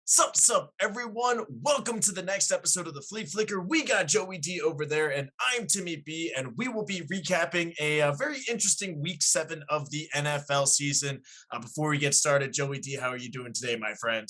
Sup, everyone. Welcome to the next episode of the Flea Flicker. We got Joey D over there, and I'm Timmy B, and we will be recapping a very interesting week 7 of the NFL season. Before we get started, Joey D, how are you doing today, my friend?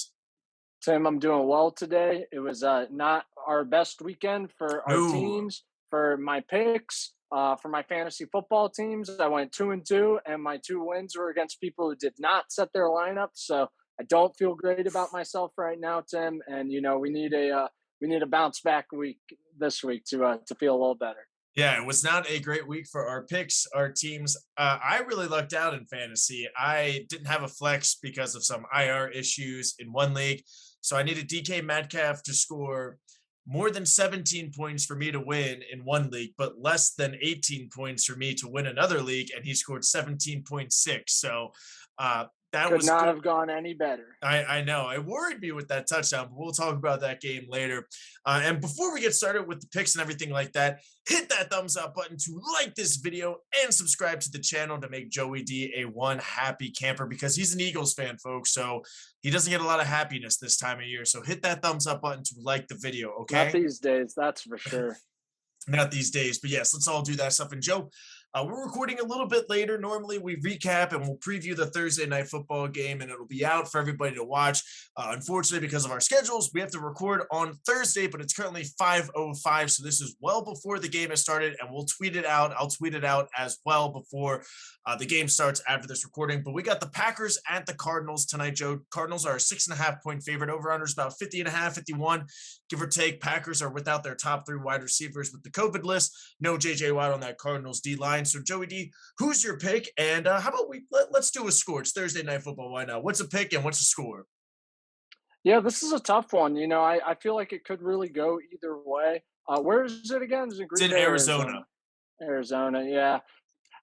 Tim, I'm doing well today. It was not our best weekend for our Ooh, teams, for my picks, for my fantasy football teams. I went 2-2, and my two wins were against people who did not set their lineup. So I don't feel great about myself right now, Tim. And we need a bounce back week this week to feel a little better. yeah, it was not a great week for our picks, our teams. I really lucked out in fantasy. I didn't have a flex because of some IR issues in one league. So I needed DK Metcalf to score more than 17 points for me to win in one league, but less than 18 points for me to win another league. And he scored 17.6. So that Could was not good. have gone any better. I know. It worried me with that touchdown, but we'll talk about that game later. And before we get started with the picks and everything like that, hit that thumbs up button to like this video and subscribe to the channel to make Joey D a one happy camper because he's an Eagles fan, folks. So he doesn't get a lot of happiness this time of year. So hit that thumbs up button to like the video, Not okay? these days, that's for sure. Not these days, but yes, let's all do that stuff. And Joe, we're recording a little bit later. Normally, we recap and we'll preview the Thursday night football game, and it'll be out for everybody to watch. Unfortunately, because of our schedules, we have to record on Thursday, but it's currently 5:05, so this is well before the game has started, and we'll tweet it out. I'll tweet it out as well before the game starts after this recording. But we got the Packers at the Cardinals tonight, Joe. Cardinals are a 6.5 point favorite. Over under is about 50.5, 51, give or take. Packers are without their top three wide receivers with the COVID list. No JJ Watt on that Cardinals D line. So Joey D, who's your pick? And how about let's do a score? It's Thursday night football. Why not? What's a pick and what's a score? Yeah, this is a tough one. I feel like it could really go either way. Where is it again? Is it It's Green in Bay or Arizona. Arizona? Arizona, yeah.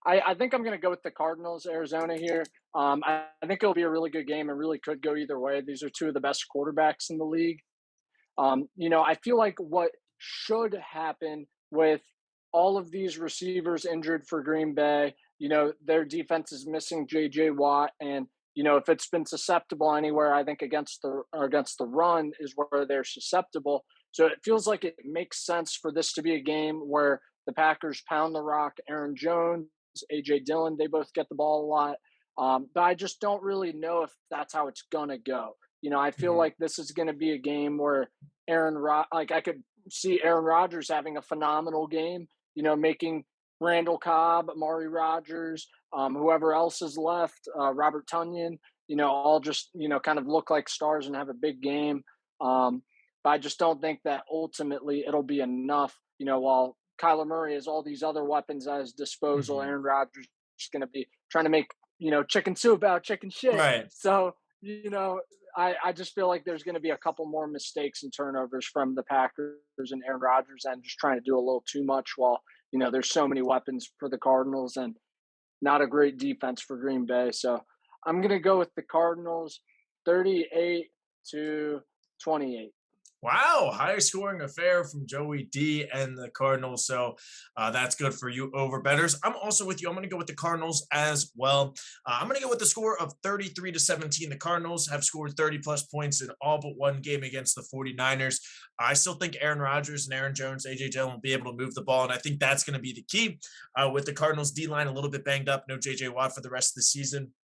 I think I'm going to go with the Cardinals, Arizona here. I think it'll be a really good game and really could go either way. These are two of the best quarterbacks in the league. I feel like what should happen with all of these receivers injured for Green Bay, their defense is missing JJ Watt. And, if it's been susceptible anywhere, I think against the run is where they're susceptible. So it feels like it makes sense for this to be a game where the Packers pound the rock. Aaron Jones, AJ Dillon, they both get the ball a lot. But I just don't really know if that's how it's going to go. I feel Mhm. like this is going to be a game where like I could see Aaron Rodgers having a phenomenal game, making Randall Cobb, Amari Rodgers, whoever else is left, Robert Tunyon, all just, kind of look like stars and have a big game. But I just don't think that ultimately it'll be enough, while Kyler Murray has all these other weapons at his disposal. Mhm. Aaron Rodgers is going to be trying to make, chicken soup out of chicken shit. Right. So, you know, I just feel like there's going to be a couple more mistakes and turnovers from the Packers and Aaron Rodgers and just trying to do a little too much while, there's so many weapons for the Cardinals and not a great defense for Green Bay. So I'm going to go with the Cardinals 38 to 28. Wow, high scoring affair from Joey D and the Cardinals. So that's good for you over betters. I'm also with you. I'm going to go with the Cardinals as well. I'm going to go with the score of 33 to 17. The Cardinals have scored 30 plus points in all but one game against the 49ers. I still think Aaron Rodgers and Aaron Jones, AJ Dillon will be able to move the ball. And I think that's going to be the key with the Cardinals D line a little bit banged up. No JJ Watt for the rest of the season.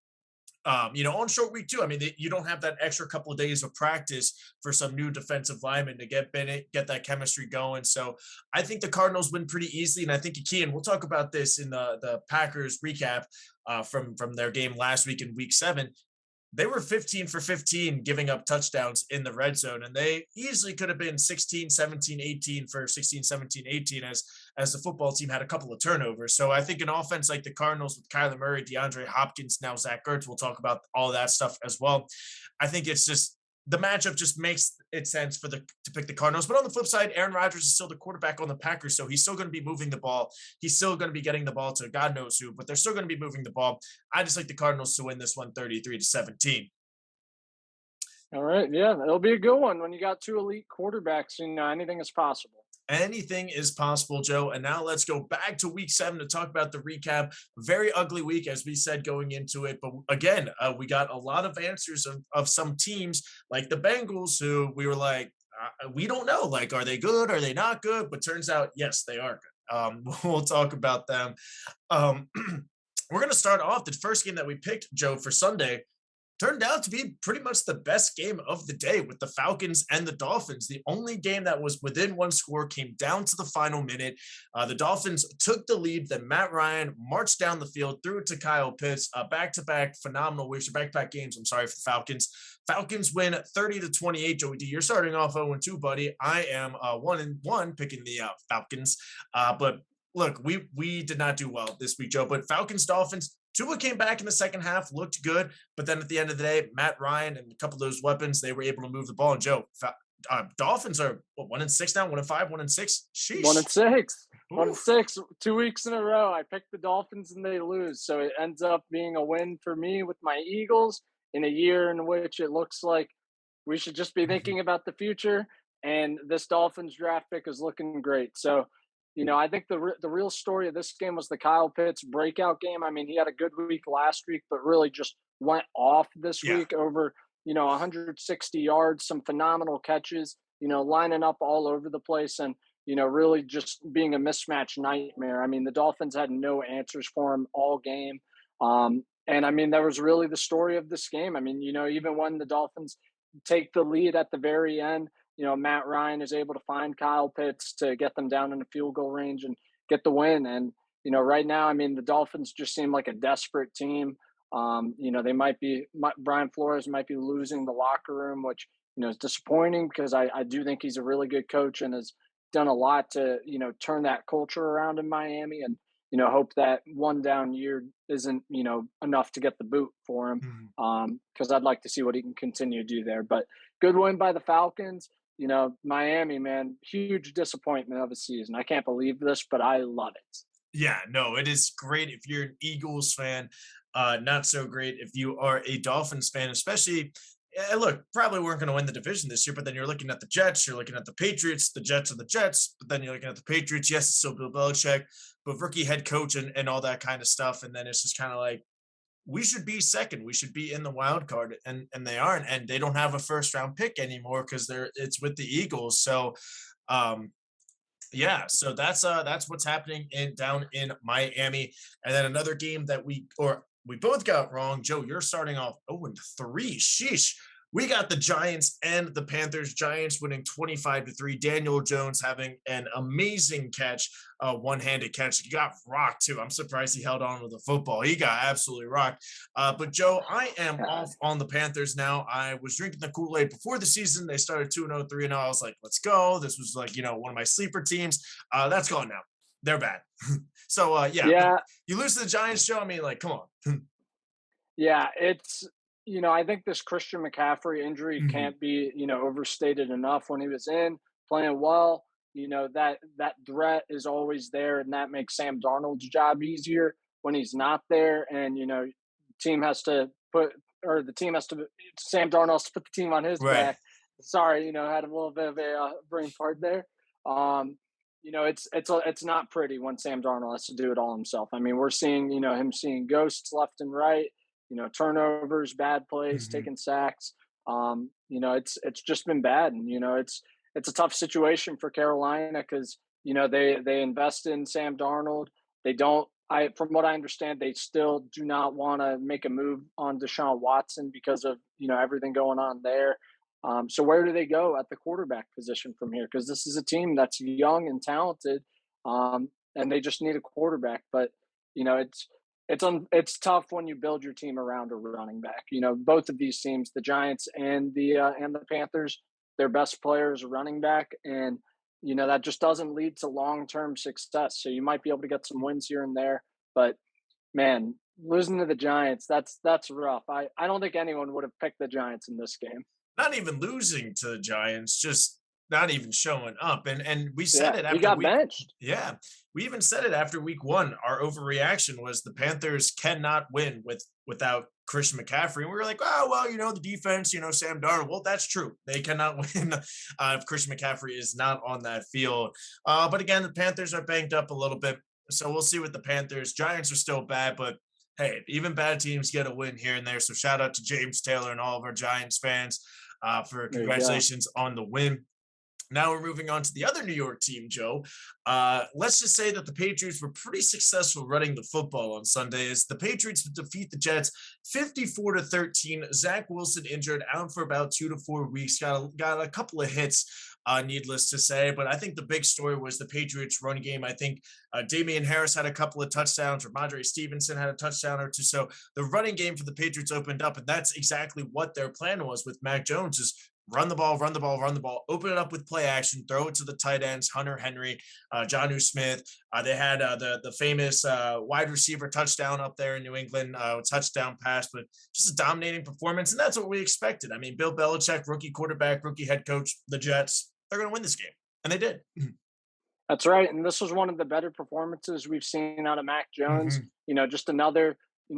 On short week too. I mean, you don't have that extra couple of days of practice for some new defensive linemen to get Bennett, get that chemistry going. So I think the Cardinals win pretty easily, and I think a key, and we'll talk about this in the Packers recap from their game last week in Week 7. They were 15 for 15 giving up touchdowns in the red zone, and they easily could have been 16, 17, 18 for 16, 17, 18 as the football team had a couple of turnovers. So I think an offense like the Cardinals with Kyler Murray, DeAndre Hopkins, now Zach Ertz, we'll talk about all that stuff as well. I think it's just the matchup just makes it sense to pick the Cardinals. But on the flip side, Aaron Rodgers is still the quarterback on the Packers, so he's still going to be moving the ball. He's still going to be getting the ball to God knows who, but they're still going to be moving the ball. I just like the Cardinals to win this one 33 to 17. All right. Yeah, it'll be a good one when you got two elite quarterbacks. Anything is possible. Anything is possible, Joe. And now let's go back to week 7 to talk about the recap. Very ugly week, as we said going into it. But again, we got a lot of answers of some teams like the Bengals, who we were like, we don't know. Like, are they good? Are they not good? But turns out, yes, they are good. We'll talk about them. Um, we're going to start off the first game that we picked, Joe, for Sunday turned out to be pretty much the best game of the day with the Falcons and the Dolphins. The only game that was within one score came down to the final minute. The Dolphins took the lead. Then Matt Ryan marched down the field, threw it to Kyle Pitts. Back-to-back phenomenal weeks, or back-to-back games. I'm sorry for the Falcons. Falcons win 30-28. Joey D, you're starting off 0-2, buddy. I am 1-1 picking the Falcons. But look, we did not do well this week, Joe. But Falcons Dolphins. Tua came back in the second half, looked good, but then at the end of the day, Matt Ryan and a couple of those weapons, they were able to move the ball. And Joe, Dolphins are what, 1-6 now, 1-5, 1-6. One Sheesh. and six. One and Oof. six. 2 weeks in a row. I picked the Dolphins and they lose. So it ends up being a win for me with my Eagles in a year in which it looks like we should just be thinking about the future. And this Dolphins draft pick is looking great. So, I think the real story of this game was the Kyle Pitts breakout game. I mean, he had a good week last week, but really just went off this Yeah. week over 160 yards, some phenomenal catches. Lining up all over the place and really just being a mismatch nightmare. I mean, the Dolphins had no answers for him all game. And I mean, that was really the story of this game. I mean, even when the Dolphins take the lead at the very end, Matt Ryan is able to find Kyle Pitts to get them down in the field goal range and get the win. And, right now, I mean, the Dolphins just seem like a desperate team. They Brian Flores might be losing the locker room, which, is disappointing because I do think he's a really good coach and has done a lot to, turn that culture around in Miami and, hope that one down year isn't, enough to get the boot for him. Mhm. Because I'd like to see what he can continue to do there. But good win by the Falcons. Miami, man, huge disappointment of a season. I can't believe this, but I love it. Yeah, no, it is great if you're an Eagles fan. Not so great if you are a Dolphins fan, especially. Look, probably weren't going to win the division this year, but then you're looking at the Jets, you're looking at the Patriots, the Jets are the Jets, but then you're looking at the Patriots. Yes, it's still Bill Belichick, but rookie head coach and all that kind of stuff. And then it's just kind of like, we should be second. We should be in the wild card, and they aren't, and they don't have a first round pick anymore because it's with the Eagles. So, um, yeah, so that's what's happening in down in Miami. And then another game that we both got wrong. Joe, you're starting off 0-3. Sheesh. We got the Giants and the Panthers. Giants winning 25-3. Daniel Jones having an amazing catch, one-handed catch. He got rocked too. I'm surprised he held on with the football. He got absolutely rocked. But Joe, I am God. off on the Panthers now. I was drinking the Kool-Aid before the season. They started 2-0, 3-0. I was like, let's go. This was like, one of my sleeper teams. That's gone now. They're bad. So yeah, but Yeah, you lose to the Giants, Joe. I mean, like, come on. yeah, I think this Christian McCaffrey injury Mhm. can't be, overstated enough. When he was in playing well, that threat is always there, and that makes Sam Darnold's job easier when he's not there. And team has to put or the team has to Sam Darnold has to put the team on his Right. back. Sorry, had a little bit of a brain fart there. Um, it's not pretty when Sam Darnold has to do it all himself. I mean, we're seeing him seeing ghosts left and right. Turnovers, bad plays, Mhm. taking sacks. It's just been bad, and it's a tough situation for Carolina because they invest in Sam Darnold. They don't. From what I understand, they still do not want to make a move on Deshaun Watson because of everything going on there. So where do they go at the quarterback position from here? Because this is a team that's young and talented, and they just need a quarterback. But it's tough when you build your team around a running back. Both of these teams, the Giants and the Panthers, their best players running back, and that just doesn't lead to long term success. So you might be able to get some wins here and there, but man, losing to the Giants, that's rough. I don't think anyone would have picked the Giants in this game. Not even losing to the Giants, just not even showing up. And we said Yeah, it he after got week. benched. Yeah, we even said it after week 1. Our overreaction was the Panthers cannot win without Christian McCaffrey. And we were like, oh, well, the defense, Sam Darnold. Well, that's true. They cannot win if Christian McCaffrey is not on that field. But again, the Panthers are banged up a little bit. So we'll see with the Panthers. Giants are still bad, but hey, even bad teams get a win here and there. So shout out to James Taylor and all of our Giants fans for There you go. congratulations on the win. Now we're moving on to the other New York team, Joe. Let's just say that the Patriots were pretty successful running the football on Sunday as the Patriots would defeat the Jets 54-13. Zach Wilson injured, out for about 2 to 4 weeks, got a couple of hits, needless to say. But I think the big story was the Patriots run game. I think Damian Harris had a couple of touchdowns, Ramondre Stevenson had a touchdown or two. So the running game for the Patriots opened up, and that's exactly what their plan was with Mac Jones is run the ball, run the ball, run the ball, open it up with play action, throw it to the tight ends, Hunter Henry, Jonnu Smith. They had the famous wide receiver touchdown up there in New England, touchdown pass, but just a dominating performance. And that's what we expected. I mean, Bill Belichick, rookie quarterback, rookie head coach, the Jets, they're going to win this game. And they did. That's right. And this was one of the better performances we've seen out of Mac Jones. Mhm. Just another,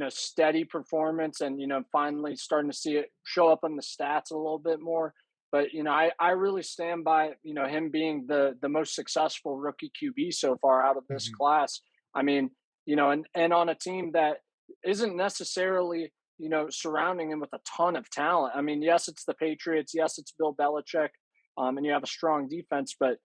steady performance and, finally starting to see it show up on the stats a little bit more. But, I really stand by, him being the most successful rookie QB so far out of this Mhm. class. I mean, and on a team that isn't necessarily, surrounding him with a ton of talent. I mean, yes, it's the Patriots. Yes, it's Bill Belichick. And you have a strong defense, but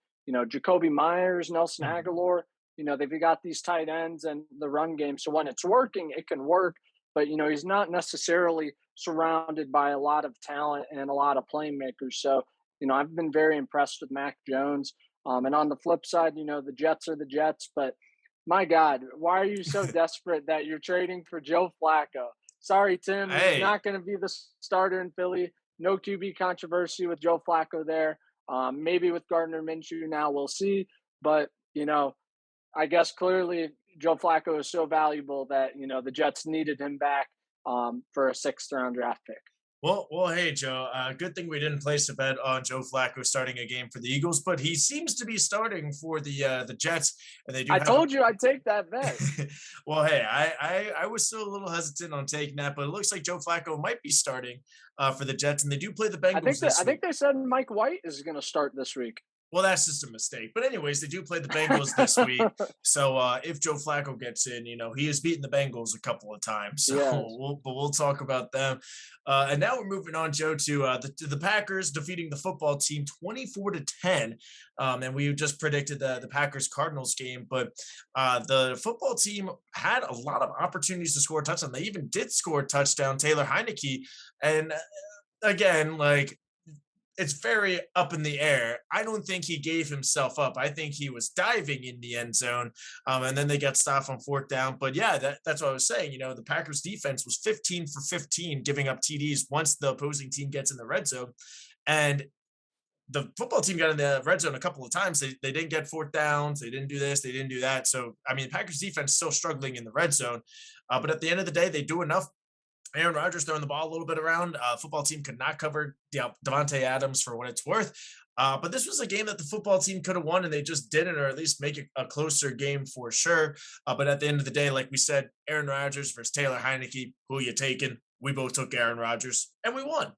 Jacoby Myers, Nelson Mhm. Aguilar, they've got these tight ends and the run game. So when it's working, it can work. But he's not necessarily surrounded by a lot of talent and a lot of playmakers. So I've been very impressed with Mac Jones. And on the flip side, the Jets are the Jets. But my God, why are you so desperate that you're trading for Joe Flacco? Sorry, Tim, he's Hey, not going to be the starter in Philly. No QB controversy with Joe Flacco there. Maybe with Gardner Minshew now, we'll see. But, I guess clearly Joe Flacco is so valuable that, the Jets needed him back for a sixth round draft pick. well, hey, Joe. Good thing we didn't place a bet on Joe Flacco starting a game for the Eagles, but he seems to be starting for the Jets, and they do I have a told you I'd take that bet. well, hey, I was still a little hesitant on taking that, but it looks like Joe Flacco might be starting for the Jets, and they do play the Bengals I this think week. they said Mike White is going to start this week. Well, that's just a mistake. But anyways, they do play the Bengals this week. So if Joe Flacco gets in, he has beaten the Bengals a couple of times. So Yes. we'll talk about them. And now we're moving on, Joe, to the Packers defeating the football team 24-10. And we just predicted the Packers Cardinals game, but the football team had a lot of opportunities to score a touchdown. They even did score a touchdown, Taylor Heinecke. And again, like it's very up in the air. I don't think he gave himself up. I think he was diving in the end zone, and then they got stopped on fourth down. But yeah, that's what I was saying. The Packers defense was 15 for 15, giving up TDs once the opposing team gets in the red zone, and the football team got in the red zone a couple of times. They didn't get fourth downs. They didn't do this. They didn't do that. So I mean, Packers defense still struggling in the red zone, but at the end of the day, they do enough. Aaron Rodgers throwing the ball a little bit around. Football team could not cover Devontae Adams for what it's worth. But this was a game that the football team could have won, and they just didn't, or at least make it a closer game for sure. But at the end of the day, like we said, Aaron Rodgers versus Taylor Heineke, who you taking? We both took Aaron Rodgers, and we won.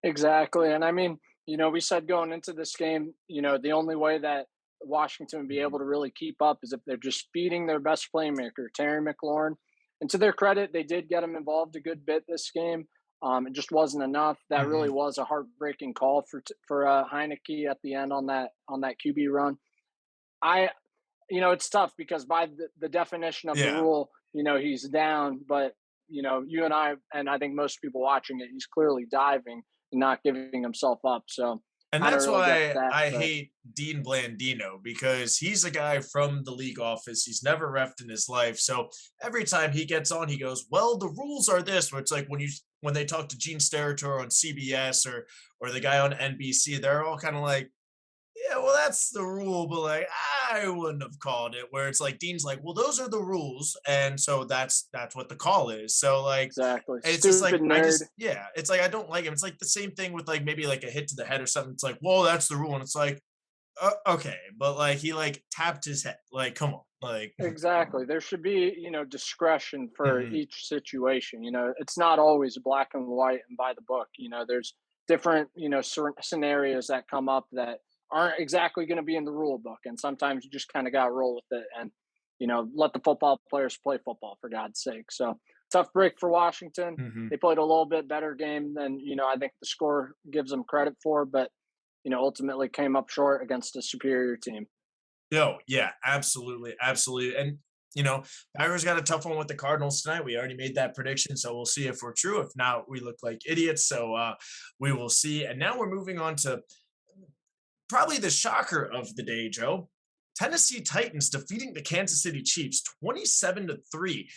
Exactly. And I mean, we said going into this game, the only way that Washington would be able Mhm. to really keep up is if they're just feeding their best playmaker, Terry McLaurin. And to their credit, they did get him involved a good bit this game. It just wasn't enough. That really Mhm. was a heartbreaking call for Heineke at the end on that QB run. I it's tough because by the definition of the Yeah. rule, he's down, but you and I think most people watching it, he's clearly diving and not giving himself up. So And I don't that's really get why that, I but hate Dean Blandino because he's a guy from the league office. He's never refed in his life. So every time he gets on, he goes, "Well, the rules are this." Where it's like when they talk to Gene Steratore on CBS or the guy on NBC, they're all kind of like, yeah, well, that's the rule, but like I wouldn't have called it. Where it's like Dean's like, well, those are the rules, and so that's what the call is. So like, exactly. it's just like Stupid nerd. yeah, it's like I don't like him. It's like the same thing with like maybe like a hit to the head or something. It's like, well, that's the rule, and it's like, Okay, but like he like tapped his head. Like, come on, like, Exactly. There should be, discretion for mhm, each situation. It's not always black and white and by the book. There's different, certain scenarios that come up that aren't exactly going to be in the rule book. And sometimes you just kind of got to roll with it and, let the football players play football for God's sake. So tough break for Washington. mhm. They played a little bit better game than, I think the score gives them credit for, but, ultimately came up short against a superior team. Yo, yeah, absolutely, absolutely. And Packers got a tough one with the Cardinals tonight. We already made that prediction, so we'll see if we're true. If not, we look like idiots. So we will see. And now we're moving on to probably the shocker of the day, Joe. Tennessee Titans defeating the Kansas City Chiefs 27-3.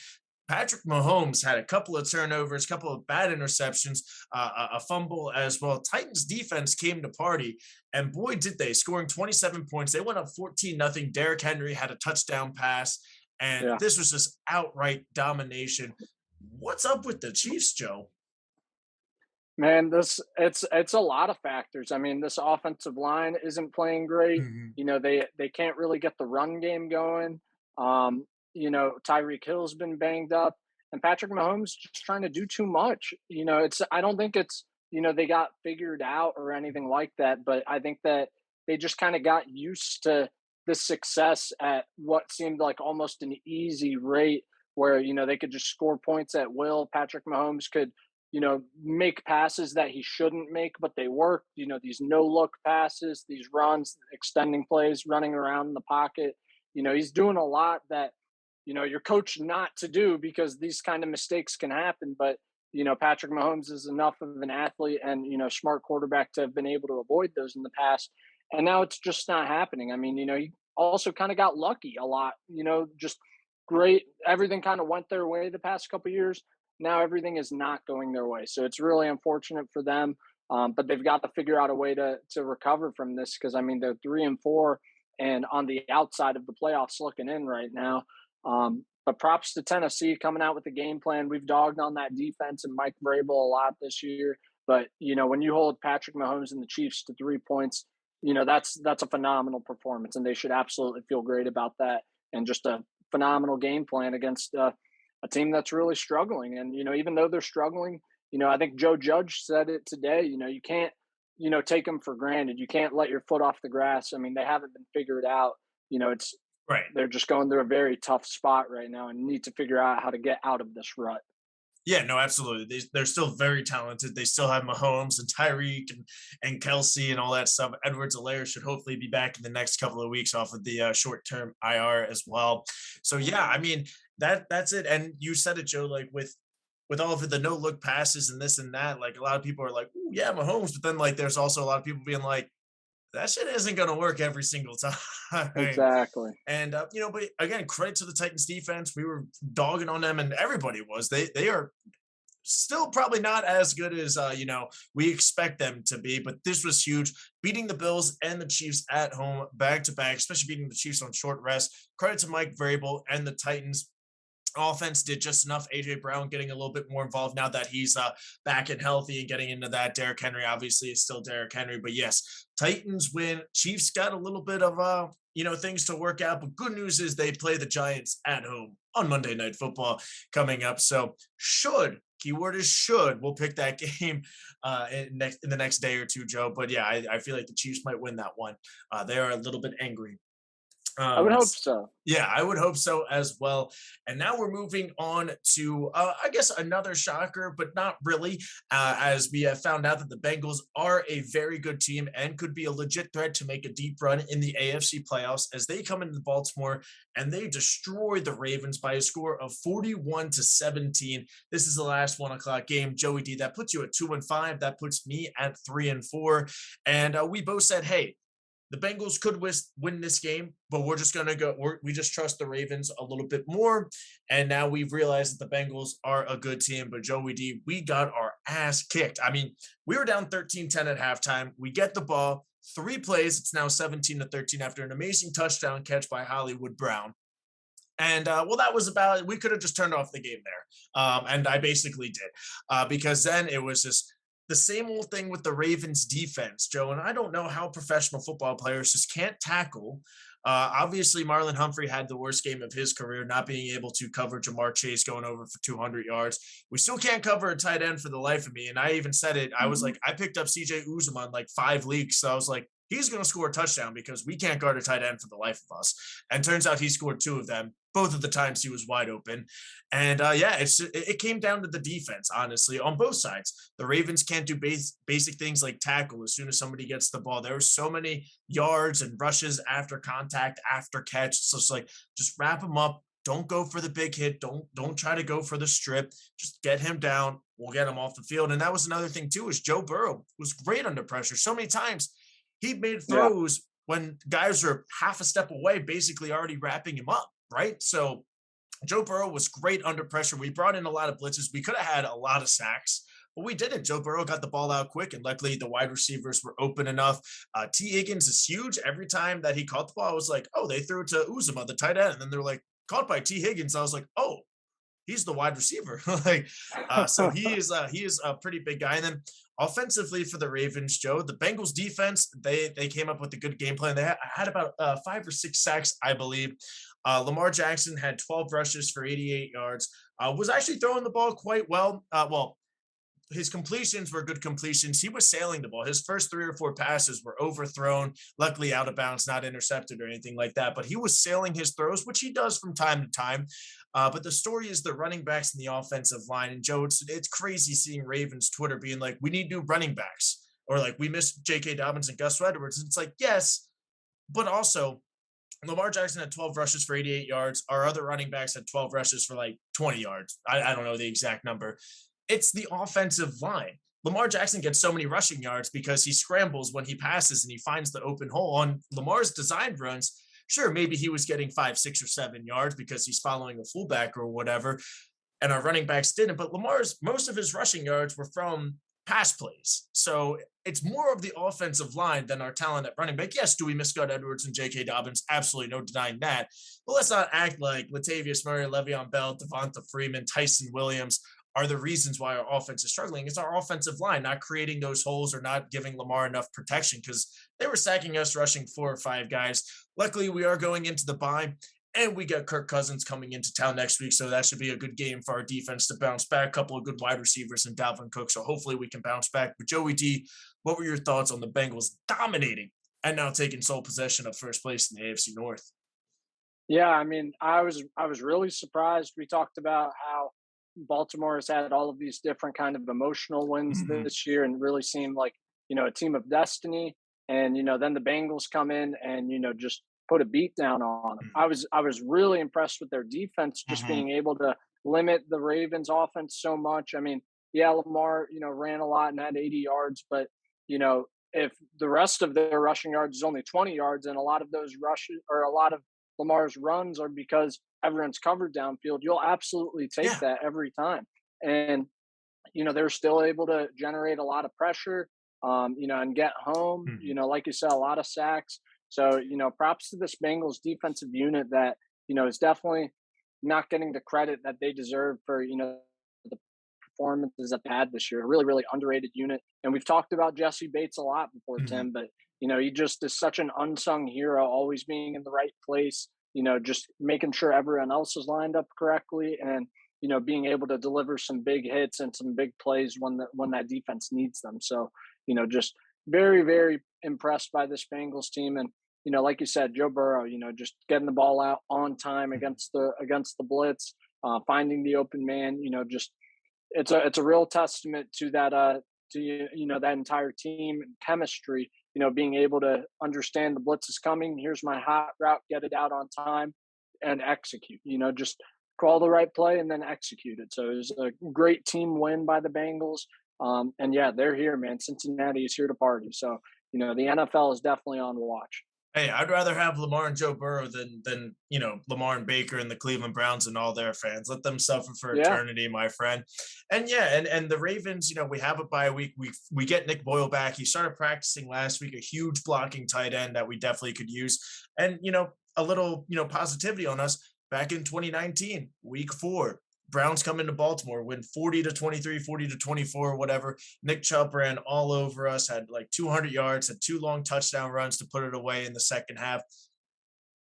Patrick Mahomes had a couple of turnovers, a couple of bad interceptions, a fumble as well. Titans defense came to party, and boy, did they, scoring 27 points. They went up 14-0. Derrick Henry had a touchdown pass, and Yeah. this was just outright domination. What's up with the Chiefs, Joe? Man, this it's a lot of factors. I mean, this offensive line isn't playing great. Mhm. They can't really get the run game going. Tyreek Hill's been banged up, and Patrick Mahomes just trying to do too much. It's I don't think it's they got figured out or anything like that, but I think that they just kind of got used to the success at what seemed like almost an easy rate, where they could just score points at will. Patrick Mahomes could make passes that he shouldn't make, but they work. These no look passes, these runs, extending plays, running around in the pocket. He's doing a lot that, you're coached not to do because these kind of mistakes can happen. But, Patrick Mahomes is enough of an athlete and, smart quarterback to have been able to avoid those in the past. And now it's just not happening. I mean, he also kind of got lucky a lot, just great. Everything kind of went their way the past couple of years. Now everything is not going their way. So it's really unfortunate for them. But they've got to figure out a way to recover from this because I mean they're 3-4 and on the outside of the playoffs looking in right now. But props to Tennessee coming out with a game plan. We've dogged on that defense and Mike Vrabel a lot this year. But when you hold Patrick Mahomes and the Chiefs to 3 points, that's a phenomenal performance, and they should absolutely feel great about that. And just a phenomenal game plan against a team that's really struggling. And, even though they're struggling, I think Joe Judge said it today, you can't, take them for granted. You can't let your foot off the grass. I mean, they haven't been figured out. It's Right. they're just going through a very tough spot right now and need to figure out how to get out of this rut. Yeah, no, absolutely. They're still very talented. They still have Mahomes and Tyreek and Kelsey and all that stuff. Edwards-Helaire should hopefully be back in the next couple of weeks off of the short-term IR as well. So yeah, I mean that's it. And you said it, Joe. Like with all of the no look passes and this and that, like a lot of people are like, "Ooh, yeah, Mahomes," but then like there's also a lot of people being like, "That shit isn't going to work every single time." Exactly. And but again, credit to the Titans defense. We were dogging on them, and everybody was. They are still probably not as good as we expect them to be, but this was huge. Beating the Bills and the Chiefs at home back to back, especially beating the Chiefs on short rest. Credit to Mike Vrabel and the Titans offense did just enough. AJ Brown getting a little bit more involved now that he's back and healthy and getting into that. Derrick Henry obviously is still Derrick Henry, but yes, Titans win. Chiefs got a little bit of things to work out, but good news is they play the Giants at home on Monday Night Football coming up. So should, keyword is should, we'll pick that game in the next day or two, Joe. But yeah, I feel like the Chiefs might win that one. They are a little bit angry. I would Um, hope so. yeah, I would hope so as well. And now we're moving on to, I guess, another shocker, but not really, as we have found out that the Bengals are a very good team and could be a legit threat to make a deep run in the AFC playoffs as they come into Baltimore and they destroy the Ravens by a score of 41-17. This is the last 1 o'clock game. Joey D, that puts you at 2-5. That puts me at 3-4. And we both said, hey, the Bengals could win this game, but we're just going to go. We just trust the Ravens a little bit more. And now we've realized that the Bengals are a good team. But Joey D, we got our ass kicked. I mean, we were down 13-10 at halftime. We get the ball, 3 plays. It's now 17-13 after an amazing touchdown catch by Hollywood Brown. And that was about. We could have just turned off the game there, and I basically did because then it was just the same old thing with the Ravens defense, Joe. And I don't know how professional football players just can't tackle. Obviously, Marlon Humphrey had the worst game of his career, not being able to cover Jamar Chase going over for 200 yards. We still can't cover a tight end for the life of me. And I even said it. I was Mhm. like, I picked up CJ Uzomah on like 5 leagues. So I was like, he's going to score a touchdown because we can't guard a tight end for the life of us. And turns out he scored two of them, both of the times he was wide open. And yeah, it came down to the defense, honestly, on both sides. The Ravens can't do basic things like tackle as soon as somebody gets the ball. There are so many yards and rushes after contact, after catch. So it's like just wrap them up. Don't go for the big hit. Don't try to go for the strip. Just get him down. We'll get him off the field. And that was another thing too, is Joe Burrow was great under pressure. So many times he made Yeah. throws when guys are half a step away, basically already wrapping him up. Right. So Joe Burrow was great under pressure. We brought in a lot of blitzes. We could have had a lot of sacks, but we didn't. Joe Burrow got the ball out quick, and luckily the wide receivers were open enough. T. Higgins is huge. Every time that he caught the ball, I was like, oh, they threw it to Uzuma, the tight end. And then they're like, caught by T. Higgins. I was like, oh, he's the wide receiver. like, so he is a pretty big guy. And then offensively for the Ravens, Joe, the Bengals defense, they came up with a good game plan. They had about 5 or 6 sacks, I believe. Lamar Jackson had 12 rushes for 88 yards. Was actually throwing the ball quite well. Well, his completions were good completions. He was sailing the ball. His first 3 or 4 passes were overthrown, luckily out of bounds, not intercepted or anything like that. But he was sailing his throws, which he does from time to time. But the story is the running backs and the offensive line. And Joe, it's crazy seeing Ravens Twitter being like, we need new running backs, or like we missed J.K. Dobbins and Gus Edwards. And it's like, yes, but also Lamar Jackson had 12 rushes for 88 yards. Our other running backs had 12 rushes for like 20 yards. I don't know the exact number. It's the offensive line. Lamar Jackson gets so many rushing yards because he scrambles when he passes and he finds the open hole. On Lamar's designed runs, sure, maybe he was getting 5, 6, or 7 yards because he's following a fullback or whatever, and our running backs didn't. But Lamar's most of his rushing yards were from pass plays. So it's more of the offensive line than our talent at running back. Yes, do we miss Gus Edwards and J.K. Dobbins? Absolutely, no denying that. But let's not act like Latavius Murray, Le'Veon Bell, Devonta Freeman, Tyson Williams are the reasons why our offense is struggling. It's our offensive line not creating those holes or not giving Lamar enough protection, because they were sacking us rushing 4 or 5 guys. Luckily, we are going into the bye, and we got Kirk Cousins coming into town next week. So that should be a good game for our defense to bounce back. A couple of good wide receivers and Dalvin Cook. So hopefully we can bounce back. But Joey D, what were your thoughts on the Bengals dominating and now taking sole possession of first place in the AFC North? Yeah, I mean, I was really surprised. We talked about how Baltimore has had all of these different kind of emotional wins Mhm. this year and really seemed like, a team of destiny. And, then the Bengals come in and, just put a beat down on them. I was really impressed with their defense, just Mhm. being able to limit the Ravens offense so much. I mean, yeah, Lamar, ran a lot and had 80 yards, but, if the rest of their rushing yards is only 20 yards and a lot of those rushes or a lot of Lamar's runs are because everyone's covered downfield, you'll absolutely take Yeah. that every time. And, they're still able to generate a lot of pressure, and get home, Mhm. like you said, a lot of sacks. So, props to this Bengals defensive unit that, is definitely not getting the credit that they deserve for, the performances that they had this year. A really, really underrated unit. And we've talked about Jesse Bates a lot before, Mhm. Tim, but he just is such an unsung hero, always being in the right place, just making sure everyone else is lined up correctly and being able to deliver some big hits and some big plays when that defense needs them. So, just very, very impressed by this Bengals team. And, like you said, Joe Burrow, just getting the ball out on time Mhm. against the blitz, finding the open man, just it's a real testament to that to that entire team and chemistry, being able to understand the blitz is coming, here's my hot route, get it out on time and execute, just call the right play and then execute it. So it was a great team win by the Bengals. And yeah, they're here, man. Cincinnati is here to party. So the NFL is definitely on watch. Hey, I'd rather have Lamar and Joe Burrow than Lamar and Baker and the Cleveland Browns and all their fans. Let them suffer for Yeah. eternity, my friend. And yeah, and the Ravens, we have a bye week. We get Nick Boyle back. He started practicing last week, a huge blocking tight end that we definitely could use. And a little positivity on us back in 2019, week 4. Browns come into Baltimore, win 40-23, 40-24, whatever. Nick Chubb ran all over us, had like 200 yards, had 2 long touchdown runs to put it away in the second half.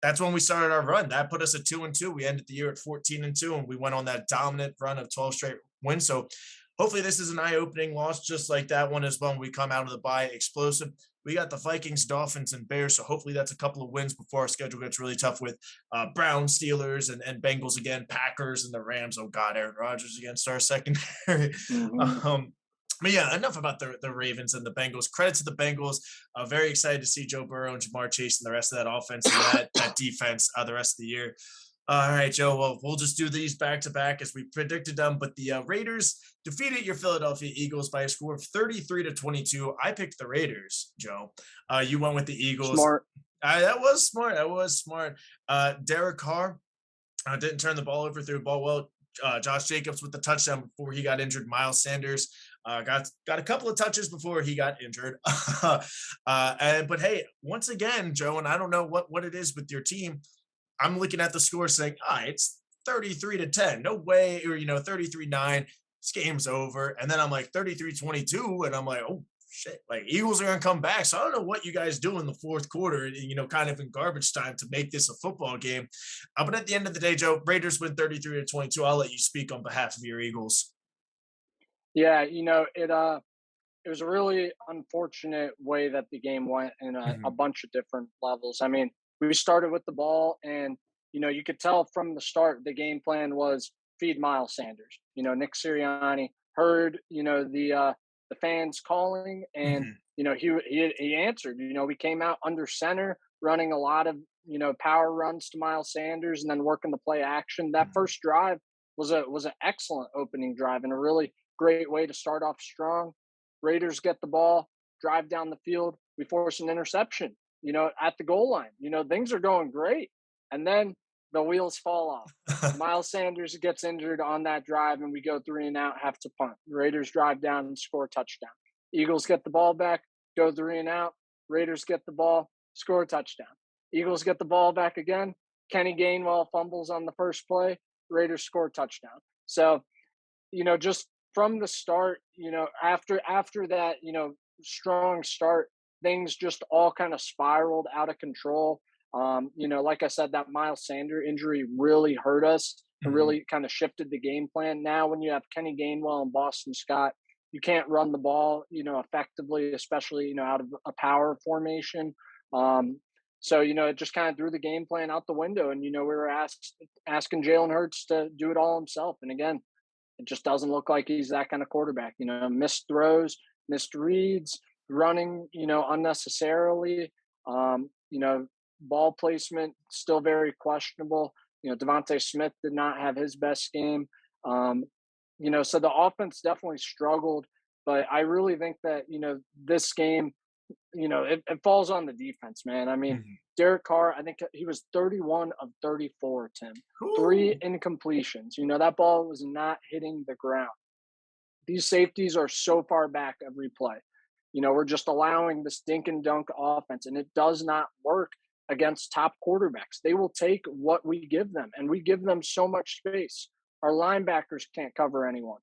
That's when we started our run. That put us at 2-2. We ended the year at 14-2, and we went on that dominant run of 12 straight wins. So hopefully this is an eye-opening loss, just like that one as well. When we come out of the bye explosive. We got the Vikings, Dolphins, and Bears. So hopefully that's a couple of wins before our schedule gets really tough with Browns, Steelers, and Bengals again, Packers, and the Rams. Oh God, Aaron Rodgers against our secondary. Hmm. um, but yeah, enough about the Ravens and the Bengals. Credit to the Bengals. Very excited to see Joe Burrow and Jamar Chase and the rest of that offense and that defense the rest of the year. All right, Joe. Well, we'll just do these back to back as we predicted them. But the Raiders defeated your Philadelphia Eagles by a score of 33-22. I picked the Raiders, Joe. You went with the Eagles. Smart. That was smart. That was smart. Derek Carr didn't turn the ball over, threw the ball well. Josh Jacobs with the touchdown before he got injured. Miles Sanders got a couple of touches before he got injured. But hey, once again, Joe, and I don't know what it is with your team. I'm looking at the score saying, it's 33-10. No way, or 33-9. This game's over. And then I'm like 33-22, and I'm like, oh shit, like Eagles are gonna come back. So I don't know what you guys do in the fourth quarter, kind of in garbage time to make this a football game. But at the end of the day, Joe, Raiders win 33-22. I'll let you speak on behalf of your Eagles. Yeah, it was a really unfortunate way that the game went in a Mhm. bunch of different levels. I mean, we started with the ball, and you could tell from the start the game plan was feed Miles Sanders. Nick Sirianni heard the fans calling, and Mhm. he answered. We came out under center, running a lot of power runs to Miles Sanders, and then working the play action. That Mhm. first drive was an excellent opening drive and a really great way to start off strong. Raiders get the ball, drive down the field. We force an interception, at the goal line. Things are going great. And then the wheels fall off. Miles Sanders gets injured on that drive, and we go 3-and-out, have to punt. Raiders drive down and score a touchdown. Eagles get the ball back, go 3-and-out. Raiders get the ball, score a touchdown. Eagles get the ball back again. Kenny Gainwell fumbles on the first play. Raiders score a touchdown. So, just from the start, after that, strong start, things just all kind of spiraled out of control. Like I said, that Miles Sanders injury really hurt us and Mhm. really kind of shifted the game plan. Now, when you have Kenny Gainwell and Boston Scott, you can't run the ball, effectively, especially, out of a power formation. So, it just kind of threw the game plan out the window. And, we were asking Jalen Hurts to do it all himself. And again, it just doesn't look like he's that kind of quarterback. Missed throws, missed reads, running, unnecessarily. Ball placement still very questionable. Devontae Smith did not have his best game. So the offense definitely struggled. But I really think that, this game, it falls on the defense, man. I mean, Mhm. Derek Carr, I think he was 31 of 34, Tim. Three Whew. incompletions. That ball was not hitting the ground. These safeties are so far back every play. We're just allowing this dink and dunk offense, and it does not work against top quarterbacks. They will take what we give them, and we give them so much space. Our linebackers can't cover anyone.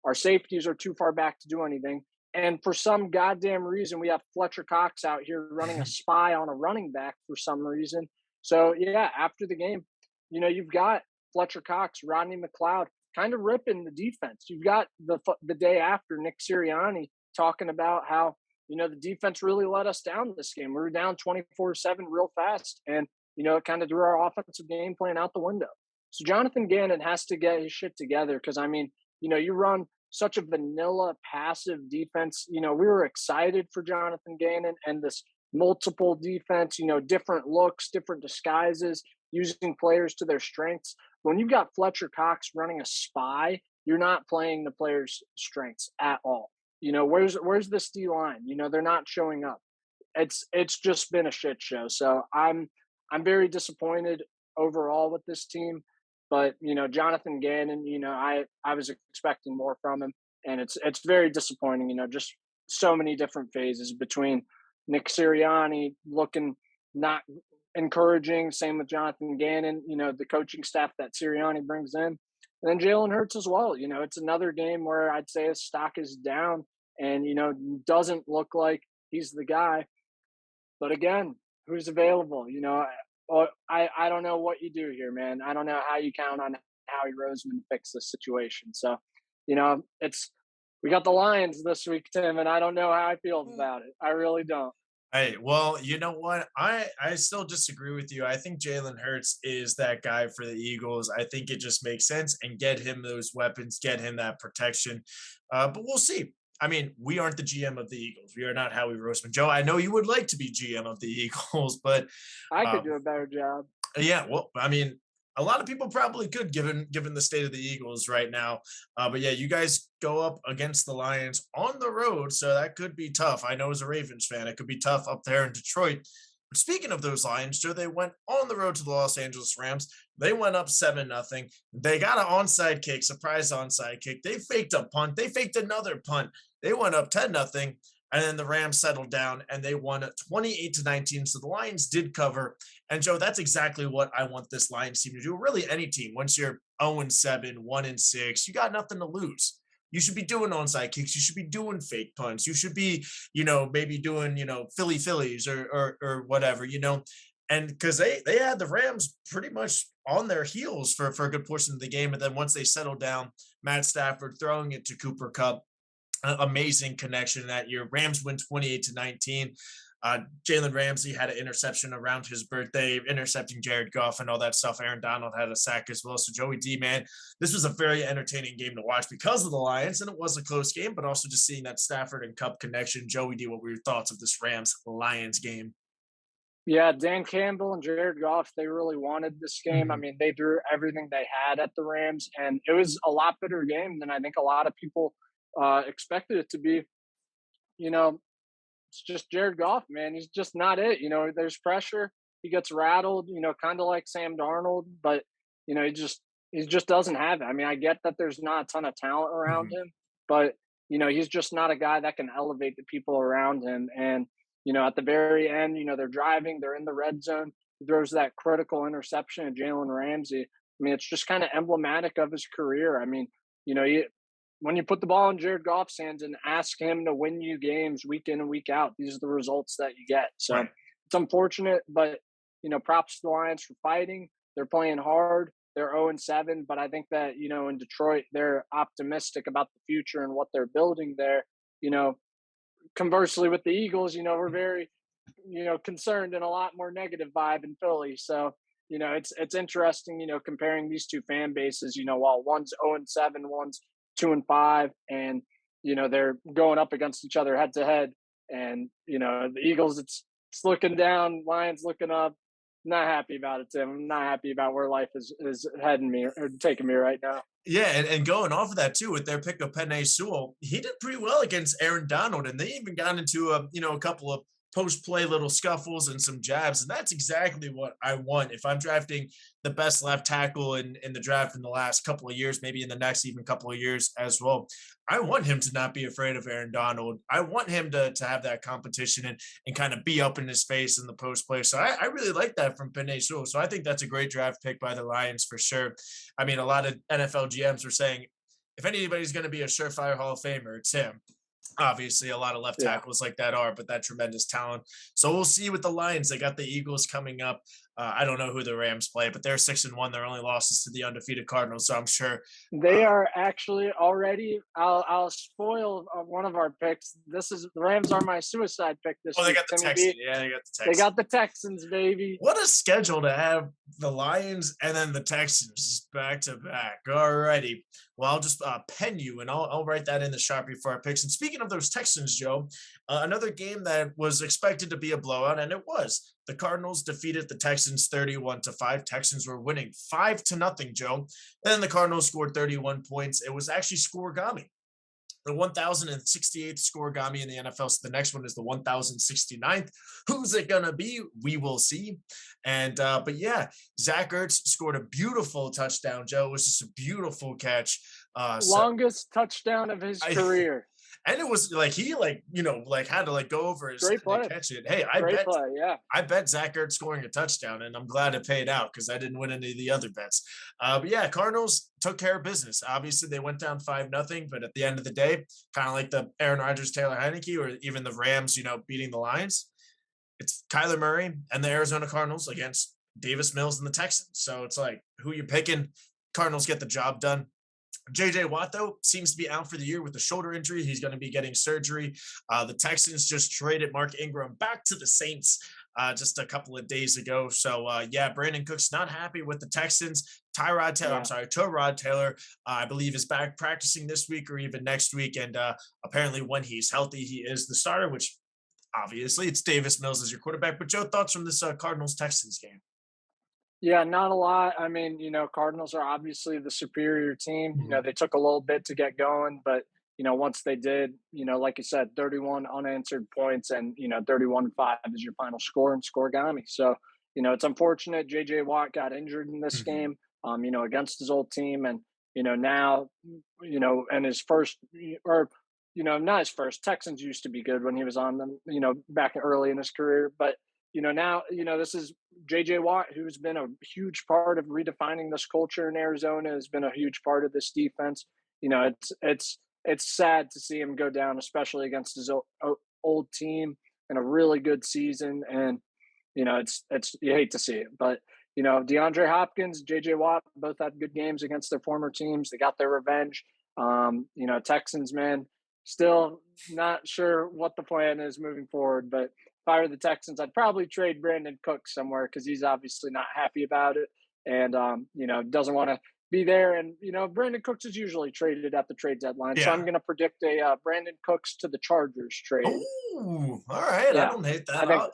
Our safeties are too far back to do anything. And for some goddamn reason, we have Fletcher Cox out here running a spy on a running back for some reason. So, yeah, after the game, you've got Fletcher Cox, Rodney McLeod kind of ripping the defense. You've got the day after Nick Sirianni talking about how, the defense really let us down this game. We were down 24-7 real fast. And, it kind of threw our offensive game plan out the window. So Jonathan Gannon has to get his shit together because, I mean, you run such a vanilla passive defense. We were excited for Jonathan Gannon and this multiple defense, different looks, different disguises, using players to their strengths. When you've got Fletcher Cox running a spy, you're not playing the players' strengths at all. Where's this D line? They're not showing up. It's just been a shit show. So I'm very disappointed overall with this team. But Jonathan Gannon, I was expecting more from him, and it's very disappointing. Just so many different phases between Nick Sirianni looking not encouraging, same with Jonathan Gannon. The coaching staff that Sirianni brings in, And then Jalen Hurts as well. It's another game where I'd say his stock is down and, doesn't look like he's the guy. But again, who's available? I don't know what you do here, man. I don't know how you count on Howie Roseman to fix this situation. So, it's we got the Lions this week, Tim, and I don't know how I feel about it. I really don't. Hey, well, you know what? I still disagree with you. I think Jalen Hurts is that guy for the Eagles. I think it just makes sense and get him those weapons, get him that protection. But we'll see. I mean, we aren't the GM of the Eagles. We are not Howie Roseman. Joe, I know you would like to be GM of the Eagles, but I uh, could do a better job. yeah, well, I mean, a lot of people probably could, given the state of the Eagles right now. But yeah, you guys go up against the Lions on the road, so that could be tough. I know as a Ravens fan, it could be tough up there in Detroit. But speaking of those Lions, Joe, they went on the road to the Los Angeles Rams. They went up 7-0. They got an onside kick, surprise onside kick. They faked a punt. They faked another punt. They went up 10-0. And then the Rams settled down and they won 28-19. So the Lions did cover. And Joe, that's exactly what I want this Lions team to do. Really, any team. Once you're 0-7, 1-6, you got nothing to lose. You should be doing onside kicks. You should be doing fake punts. You should be, maybe doing, Phillies or whatever, And because they had the Rams pretty much on their heels for a good portion of the game. And then once they settled down, Matt Stafford throwing it to Cooper Kupp, amazing connection that year. Rams win 28-19. Jalen Ramsey had an interception around his birthday, intercepting Jared Goff and all that stuff. Aaron Donald had a sack as well. So Joey D, man, this was a very entertaining game to watch because of the Lions, and it was a close game, but also just seeing that Stafford and Cup connection. Joey D, what were your thoughts of this Rams-Lions game? Yeah, Dan Campbell and Jared Goff, they really wanted this game. I Mhm. mean, they threw everything they had at the Rams, and it was a lot better game than I think a lot of people expected it to be. You know, it's just Jared Goff, man. He's just not it. There's pressure. He gets rattled, kind of like Sam Darnold, but he just doesn't have it. I mean, I get that there's not a ton of talent around Mhm. him, but he's just not a guy that can elevate the people around him. And at the very end, they're driving, they're in the red zone. He throws that critical interception at Jalen Ramsey. I mean, it's just kind of emblematic of his career. I mean, you know, you, when you put the ball in Jared Goff's hands and ask him to win you games week in and week out, these are the results that you get. So Right. it's unfortunate, but props to the Lions for fighting. They're playing hard. They're 0-7, but I think that in Detroit they're optimistic about the future and what they're building there. You know, Conversely with the Eagles, we're very concerned and a lot more negative vibe in Philly. So it's interesting, comparing these two fan bases. While one's 0-7, one's 2-5, and they're going up against each other head to head. And the Eagles, it's looking down, Lions looking up. Not happy about it, Tim. I'm not happy about where life is heading me or taking me right now. Yeah, and going off of that too, with their pick of Penei Sewell, he did pretty well against Aaron Donald, and they even got into a couple of post play little scuffles and some jabs, and that's exactly what I want if I'm drafting the best left tackle in the draft in the last couple of years, maybe in the next even couple of years as well. I want him to not be afraid of Aaron Donald. I want him to have that competition and kind of be up in his face in the post play. So I really like that from Penei Sewell. So I think that's a great draft pick by the Lions for sure. I mean, a lot of NFL GMs were saying if anybody's going to be a surefire Hall of Famer, it's him. Obviously, a lot of left Yeah. tackles like that are, but that tremendous talent. So we'll see with the Lions. They got the Eagles coming up. I don't know who the Rams play, but they're 6-1. Their only losses to the undefeated Cardinals. So I'm sure. They are actually already. I'll spoil one of our picks. The Rams are my suicide pick this Oh, they week. got the Timmy Texans. B. Yeah, they got the They Texans. got the Texans, baby. What a schedule to have the Lions and then the Texans back to back. Alrighty. Well, I'll just pen you and I'll write that in the Sharpie for our picks. And speaking of those Texans, Joe, another game that was expected to be a blowout, and it was. The Cardinals defeated the Texans 31-5. Texans were winning 5-0, Joe. And then the Cardinals scored 31 points. It was actually scoregami. The 1068th scoregami in the NFL. So the next one is the 1069th. Who's it gonna be? We will see. And but yeah, Zach Ertz scored a beautiful touchdown, Joe. It was just a beautiful catch. So Longest touchdown of his I career. And it was like he like had to like go over his Great head to play. catch it. Hey, Great play. Yeah. I bet Zach Ertz scoring a touchdown, and I'm glad it paid out because I didn't win any of the other bets. But yeah, Cardinals took care of business. Obviously, they went down 5-0, but at the end of the day, kind of like the Aaron Rodgers, Taylor Heinecke, or even the Rams, beating the Lions. It's Kyler Murray and the Arizona Cardinals against Davis Mills and the Texans. So it's like, who you picking? Cardinals get the job done. JJ Watt, though, seems to be out for the year with a shoulder injury. He's going to be getting surgery. The Texans just traded Mark Ingram back to the Saints just a couple of days ago. So, yeah, Brandon Cook's not happy with the Texans. Yeah. Tyrod Taylor, I believe, is back practicing this week or even next week. And apparently, when he's healthy, he is the starter, which obviously it's Davis Mills as your quarterback. But, Joe, thoughts from this Cardinals Texans game? Yeah, not a lot. I mean, Cardinals are obviously the superior team. Mhm. They took a little bit to get going, but once they did, like you said, 31 unanswered points and 31-5 is your final score and Scorigami. So, it's unfortunate JJ Watt got injured in this Mhm. game, against his old team. And, now, and his first or not his first. Texans used to be good when he was on them, back early in his career. But now, this is JJ Watt, who's been a huge part of redefining this culture in Arizona, has been a huge part of this defense. It's sad to see him go down, especially against his old team in a really good season. And it's you hate to see it, but DeAndre Hopkins, JJ Watt both had good games against their former teams. They got their revenge. Texans, man, still not sure what the plan is moving forward, but if I were the Texans, I'd probably trade Brandon Cooks somewhere because he's obviously not happy about it and doesn't want to be there. And Brandon Cooks is usually traded at the trade deadline, so I'm Yeah. going to predict a Brandon Cooks to the Chargers trade. Oh, all right. I Yeah, don't hate I that. think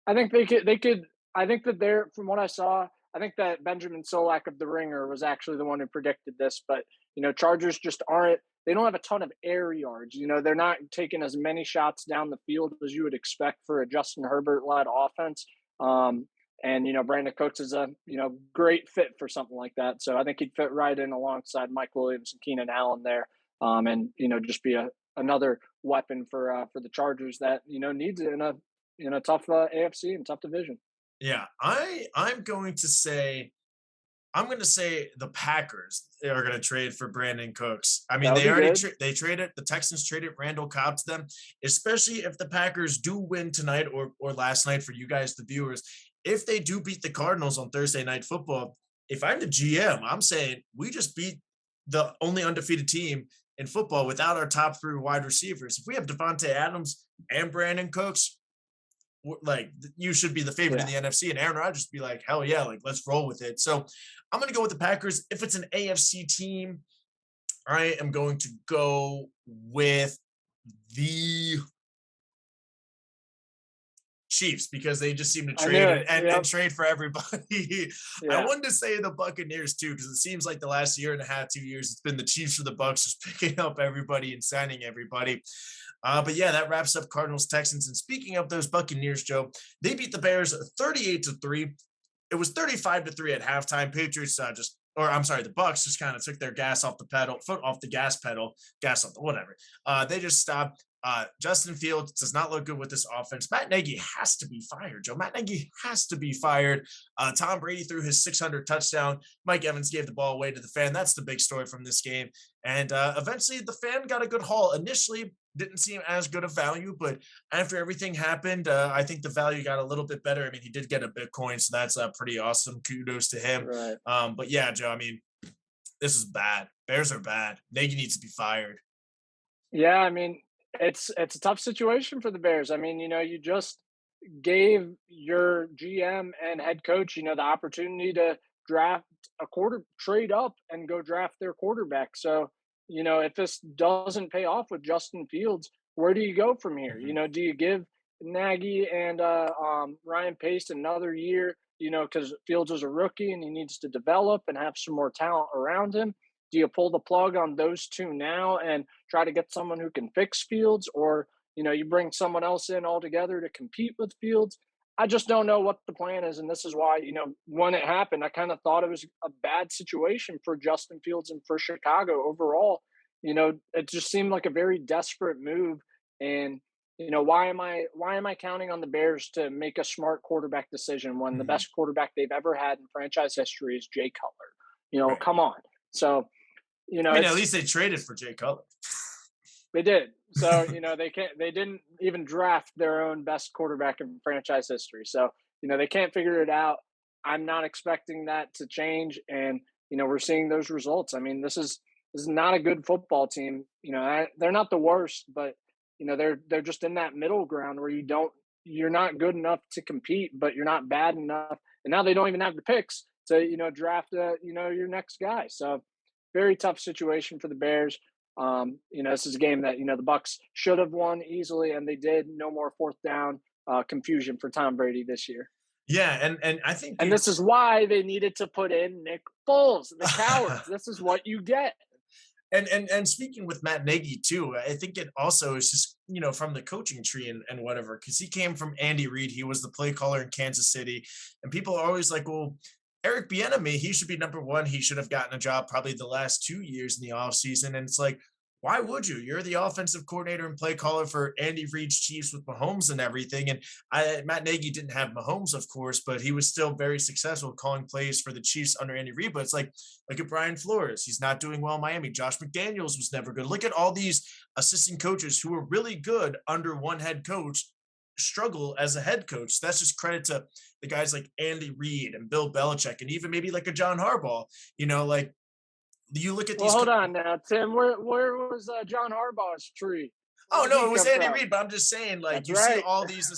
I think they could. I think that they're from what I saw. I think that Benjamin Solak of the Ringer was actually the one who predicted this. But Chargers just aren't. They don't have a ton of air yards. They're not taking as many shots down the field as you would expect for a Justin Herbert led offense. And Brandon Cooks is a great fit for something like that. So I think he'd fit right in alongside Mike Williams and Keenan Allen there. And just be another weapon for the Chargers that needs it in a tough AFC and tough division. Yeah, I'm going to say the Packers are going to trade for Brandon Cooks. I mean, That would they be already good. they traded the Texans traded Randall Cobb to them, especially if the Packers do win tonight or last night for you guys the viewers. If they do beat the Cardinals on Thursday night football, if I'm the GM, I'm saying we just beat the only undefeated team in football without our top three wide receivers. If we have Devontae Adams and Brandon Cooks, like you should be the favorite in Yeah. the NFC, and Aaron Rodgers be like, hell yeah, like let's roll with it. So I'm gonna go with the Packers. If it's an AFC team, I am going to go with the Chiefs because they just seem to I knew trade it. and Yep. trade for everybody. I Yeah. wanted to say the Buccaneers too because it seems like the last year and a half, 2 years, it's been the Chiefs or the Bucks just picking up everybody and signing everybody. But yeah, that wraps up Cardinals Texans. And speaking of those Buccaneers, Joe, they beat the Bears 38-3. It was 35-3 at halftime. Patriots or I'm sorry, the Bucks just kind of took their foot off the gas pedal, gas off the whatever. They just stopped. Justin Fields does not look good with this offense. Matt Nagy has to be fired, Joe. Matt Nagy has to be fired. Tom Brady threw his 600 touchdown. Mike Evans gave the ball away to the fan. That's the big story from this game. And eventually, the fan got a good haul. Initially, didn't seem as good a value, but after everything happened, I think the value got a little bit better. I mean, he did get a Bitcoin, so that's pretty awesome. Kudos to him. Right. But yeah, Joe, I mean, this is bad. Bears are bad. Nagy needs to be fired. Yeah. I mean, it's a tough situation for the Bears. I mean, you just gave your GM and head coach, the opportunity to draft a quarter trade up and go draft their quarterback. So, if this doesn't pay off with Justin Fields, where do you go from here? Mhm. Do you give Nagy and Ryan Pace another year, because Fields is a rookie and he needs to develop and have some more talent around him? Do you pull the plug on those two now and try to get someone who can fix Fields, or you bring someone else in altogether to compete with Fields? I just don't know what the plan is, and this is why when it happened, I kind of thought it was a bad situation for Justin Fields and for Chicago overall. It just seemed like a very desperate move. And why am I counting on the Bears to make a smart quarterback decision when the Mhm. best quarterback they've ever had in franchise history is Jay Cutler? Right. Come on. So, I mean, at it's least they traded for Jay Cutler. they did. So, they didn't even draft their own best quarterback in franchise history. So, they can't figure it out. I'm not expecting that to change. And, we're seeing those results. I mean, this is not a good football team. They're not the worst, but they're just in that middle ground where you're not good enough to compete, but you're not bad enough. And now they don't even have the picks to, draft your next guy. So very tough situation for the Bears. This is a game that the Bucks should have won easily, and they did. No more fourth down confusion for Tom Brady this year, Yeah, and I think and you this is why they needed to put in Nick Foles. The cowards. This is what you get. and speaking with Matt Nagy too, I think it also is just from the coaching tree and whatever, because he came from Andy Reid. He was the play caller in Kansas City, and people are always like, well, Eric Bieniemy, he should be number one. He should have gotten a job probably the last 2 years in the offseason. And it's like, why would you? You're the offensive coordinator and play caller for Andy Reid's Chiefs with Mahomes and everything. And Matt Nagy didn't have Mahomes, of course, but he was still very successful calling plays for the Chiefs under Andy Reid. But it's like, look at Brian Flores. He's not doing well in Miami. Josh McDaniels was never good. Look at all these assistant coaches who were really good under one head coach struggle as a head coach. That's just credit to the guys like Andy Reid and Bill Belichick and even maybe like a John Harbaugh. Like you look at Well, these. hold on now, Tim. Where was John Harbaugh's tree? Where Oh did no, he it was come Andy from? Reid, but I'm just saying, like, That's you see right. all these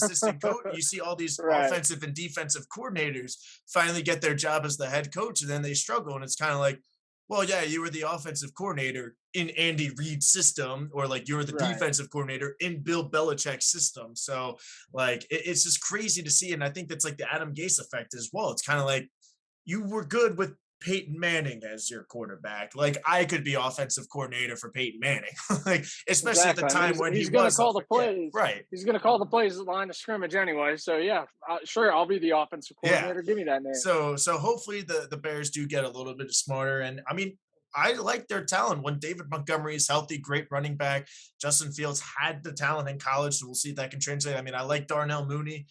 you see all these Right. offensive and defensive coordinators finally get their job as the head coach, and then they struggle, and it's kind of like, well, yeah, you were the offensive coordinator in Andy Reid's system, or like you were the Right. defensive coordinator in Bill Belichick's system. So, like, it's just crazy to see, and I think that's like the Adam Gase effect as well. It's kind of like you were good with Peyton Manning as your quarterback. Like I could be offensive coordinator for Peyton Manning, like especially at the Exactly. And time he's when he he's gonna was call off. the Yeah, plays. right. He's gonna call the plays at the line of scrimmage anyway. So yeah, sure, I'll be the offensive Yeah. coordinator. Give me that name. So hopefully the Bears do get a little bit smarter. And I mean, I like their talent when David Montgomery is healthy, great running back. Justin Fields had the talent in college, so we'll see if that can translate. I mean, I like Darnell Mooney,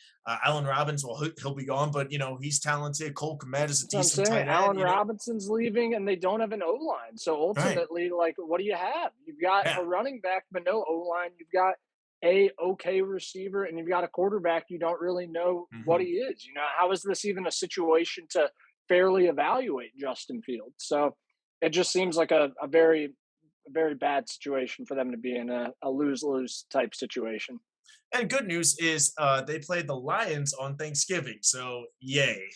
Allen Robbins. Well, he'll be gone, but he's talented. Cole Kmet is a That's what I'm decent saying. tight end. Allen Robinson's leaving, and they don't have an O line. So Right? ultimately, like, what do you have? You've got Yeah. a running back, but no O line. You've got a okay receiver, and you've got a quarterback. You don't really know what Hmm. he is. How is this even a situation to fairly evaluate Justin Fields? So it just seems like a very bad situation for them to be in a lose lose type situation. And good news is they played the Lions on Thanksgiving, so yay.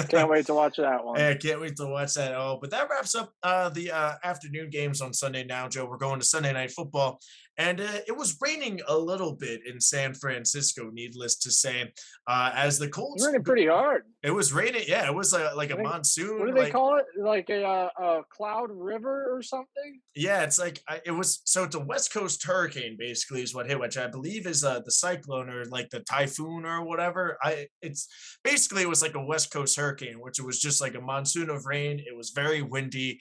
Can't wait to watch that one. I can't wait to watch that. Oh, but that wraps up the afternoon games on Sunday now, Joe. We're going to Sunday Night Football. And it was raining a little bit in San Francisco, needless to say, as the It's Colts. raining pretty hard. It was raining. Yeah, it was like I a think what monsoon. do they Like, call it? Like a cloud river or something? yeah, it's like it was. So it's a West Coast hurricane, basically, is what hit, which I believe is the cyclone or like the typhoon or whatever. It's basically it was like a West Coast hurricane, which it was just like a monsoon of rain. It was very windy.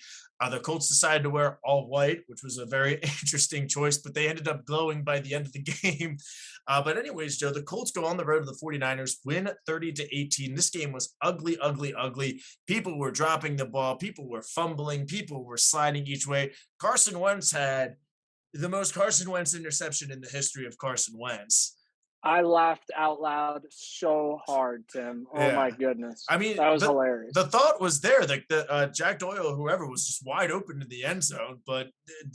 The Colts decided to wear all white, which was a very interesting choice, but they ended up glowing by the end of the game. But anyways, Joe, the Colts go on the road to the 49ers, win 30-18. This game was ugly, ugly, ugly. People were dropping the ball. People were fumbling. People were sliding each way. Carson Wentz had the most Carson Wentz interception in the history of Carson Wentz. I laughed out loud so hard, Tim. Oh my Yeah. goodness. I mean, That was the hilarious. thought was there that Jack Doyle, whoever, was just wide open in the end zone, but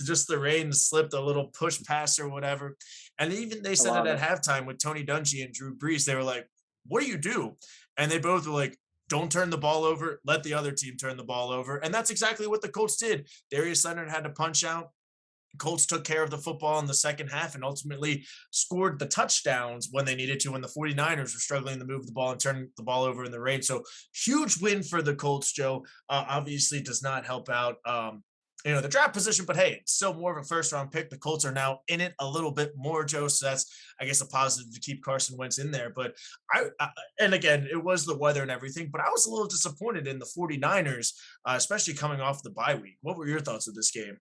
just the rain slipped a little push pass or whatever. And even they I said it love at it. halftime with Tony Dungy and Drew Brees. They were like, "What do you do?" And they both were like, "Don't turn the ball over. Let the other team turn the ball over." And that's exactly what the Colts did. Darius Leonard had to punch out. Colts took care of the football in the second half and ultimately scored the touchdowns when they needed to when the 49ers were struggling to move the ball and turn the ball over in the rain. So huge win for the Colts, Joe. Obviously does not help out the draft position, but hey, it's still more of a first round pick. The Colts are now in it a little bit more, Joe. So that's, I guess, a positive to keep Carson Wentz in there. But and again, it was the weather and everything, but I was a little disappointed in the 49ers, especially coming off the bye week. What were your thoughts of this game?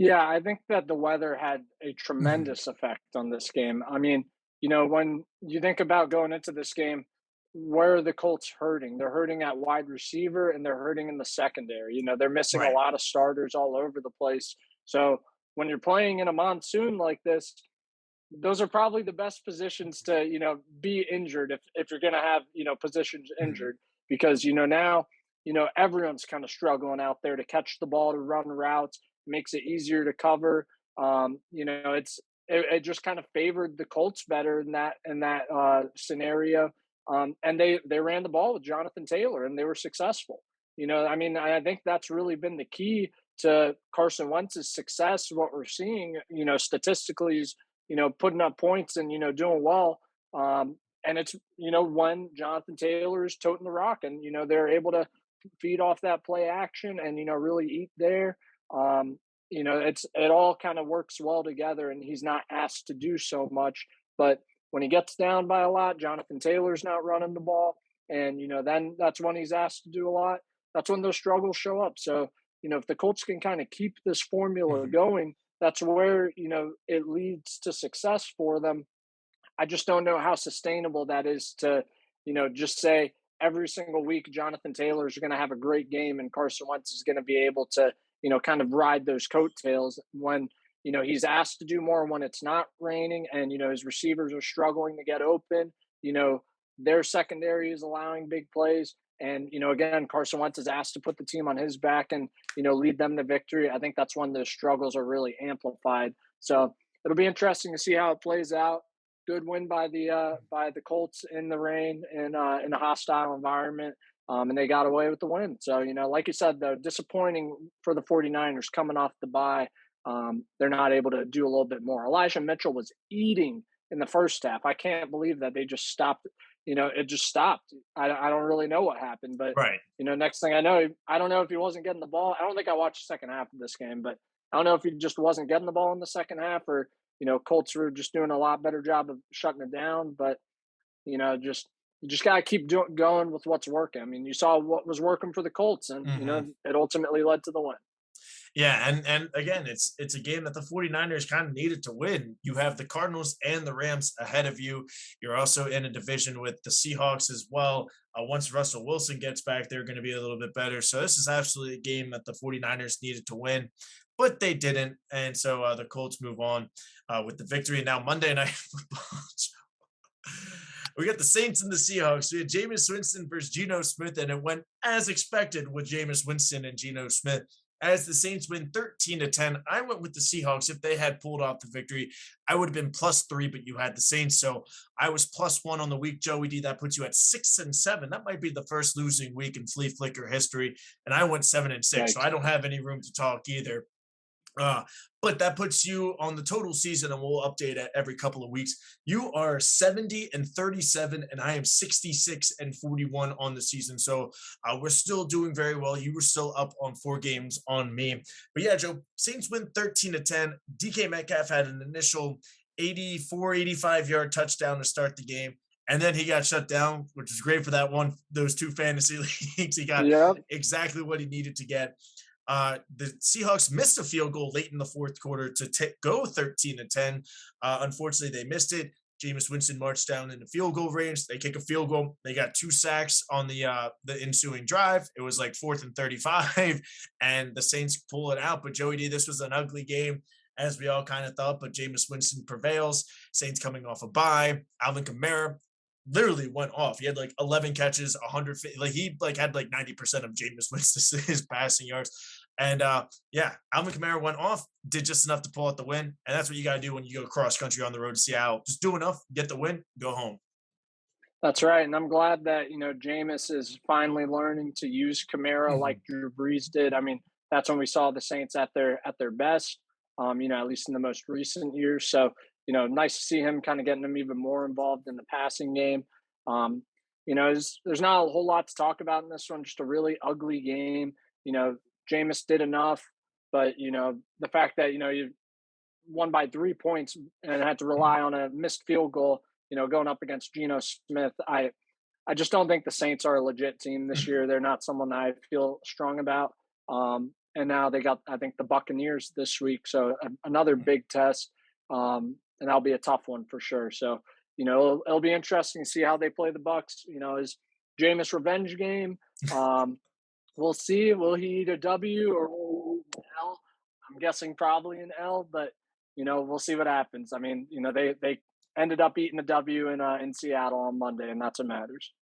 Yeah, I think that the weather had a Mhm. tremendous effect on this game. I mean, when you think about going into this game, where are the Colts hurting? They're hurting at wide receiver and they're hurting in the secondary. They're missing a Right. lot of starters all over the place. So when you're playing in a monsoon like this, those are probably the best positions to be injured if you're going to have positions Mhm. injured, because now everyone's kind of struggling out there to catch the ball, to run routes. It makes it easier to cover. It just kind of favored the Colts better in that scenario. And they ran the ball with Jonathan Taylor and they were successful. I mean, I think that's really been the key to Carson Wentz's success. What we're seeing statistically is putting up points and doing well. And it's when Jonathan Taylor is toting the rock, and they're able to feed off that play action and really eat there. Um, it all kind of works well together, and he's not asked to do so much. But when he gets down by a lot, Jonathan Taylor's not running the ball, and then that's when he's asked to do a lot. That's when those struggles show up. So if the Colts can kind of keep this formula Mhm. going, that's where it leads to success for them. I just don't know how sustainable that is to just say every single week Jonathan Taylor is going to have a great game and Carson Wentz is going to be able to kind of ride those coattails when he's asked to do more, when it's not raining and his receivers are struggling to get open. you know their secondary is allowing big plays, and again, Carson Wentz is asked to put the team on his back and lead them to victory. I think that's when the struggles are really amplified. So it'll be interesting to see how it plays out. Good win by the Colts in the rain and in a hostile environment. And they got away with the win. So, like you said, though, disappointing for the 49ers coming off the bye. They're not able to do a little bit more. Elijah Mitchell was eating in the first half. I can't believe that they just stopped. It just stopped. I don't really know what happened, but Right. next thing I know, I don't know if he wasn't getting the ball. I don't think I watched the second half of this game, but I don't know if he just wasn't getting the ball in the second half, or Colts were just doing a lot better job of shutting it down. But just you just gotta keep going with what's working. I mean, you saw what was working for the Colts, and Mhm. it ultimately led to the win. Yeah, and again, it's a game that the 49ers kind of needed to win. You have the Cardinals and the Rams ahead of you. You're also in a division with the Seahawks as well. Once Russell Wilson gets back, they're going to be a little bit better. So this is absolutely a game that the 49ers needed to win, but they didn't. And so the Colts move on with the victory. Now Monday Night Football. We got the Saints and the Seahawks. We had Jameis Winston versus Geno Smith, and it went as expected with Jameis Winston and Geno Smith. As the Saints win 13-10, I went with the Seahawks. If they had pulled off the victory, I would have been +3, but you had the Saints. So I was +1 on the week, Joey D. That puts you at 6-7. That might be the first losing week in Flea Flicker history. And I went 7-6. So I Yikes! don't have any room to talk either. Uh, but that puts you on the total season, and we'll update it every couple of weeks. You are 70-37, and I am 66-41 on the season. So we're still doing very well. You were still up on 4 games on me. But yeah, Joe, Saints win 13-10. DK Metcalf had an initial 84, 85-yard touchdown to start the game. And then he got shut down, which is great for those 2 fantasy leagues. He got Yep. exactly what he needed to get. The Seahawks missed a field goal late in the fourth quarter to go 13-10. Unfortunately, they missed it. Jameis Winston marched down in the field goal range. They kick a field goal. They got 2 sacks on the ensuing drive. It was like 4th and 35, and the Saints pull it out. But Joey D, this was an ugly game, as we all kind of thought. But Jameis Winston prevails. Saints coming off a bye. Alvin Kamara literally went off. He had like 11 catches, 100, like he like had like 90% of Jameis Winston's passing yards. And yeah, Alvin Kamara went off, did just enough to pull out the win. And that's what you got to do when you go cross country on the road to Seattle. Just do enough, get the win, go home. That's right, and I'm glad that Jameis is finally learning to use Kamara Mhm. like Drew Brees did. I mean, that's when we saw the Saints at their best. At least in the most recent years. So nice to see him kind of getting them even more involved in the passing game. Um, there's not a whole lot to talk about in this one. Just a really ugly game. Jameis did enough, but the fact that you won by 3 points and had to rely on a missed field goal, going up against Geno Smith. I just don't think the Saints are a legit team this year. They're not someone I feel strong about. and now they got, I think, the Buccaneers this week. So another big test, and that'll be a tough one for sure. So it'll be interesting to see how they play the Bucks. Is Jameis revenge game? We'll see. Will he eat a W or will he eat an L? I'm guessing probably an L, but we'll see what happens. I mean, they ended up eating a W in Seattle on Monday, and that's what matters.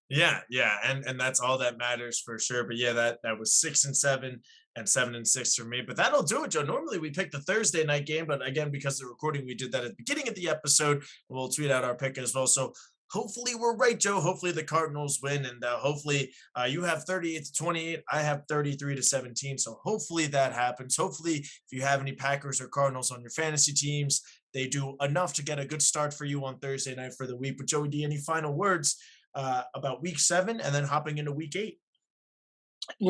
Yeah, yeah, and that's all that matters for sure. But yeah, that was 6-7 and 7-6 for me. But that'll do it, Joe. Normally we pick the Thursday night game, but again, because of the recording, we did that at the beginning of the episode. We'll tweet out our pick as well. So hopefully we're right, Joe. Hopefully the Cardinals win, and hopefully you have 38-28. I have 33-17. So hopefully that happens. Hopefully, if you have any Packers or Cardinals on your fantasy teams, they do enough to get a good start for you on Thursday night for the week. But Joey D, any final words about week 7 and then hopping into week 8?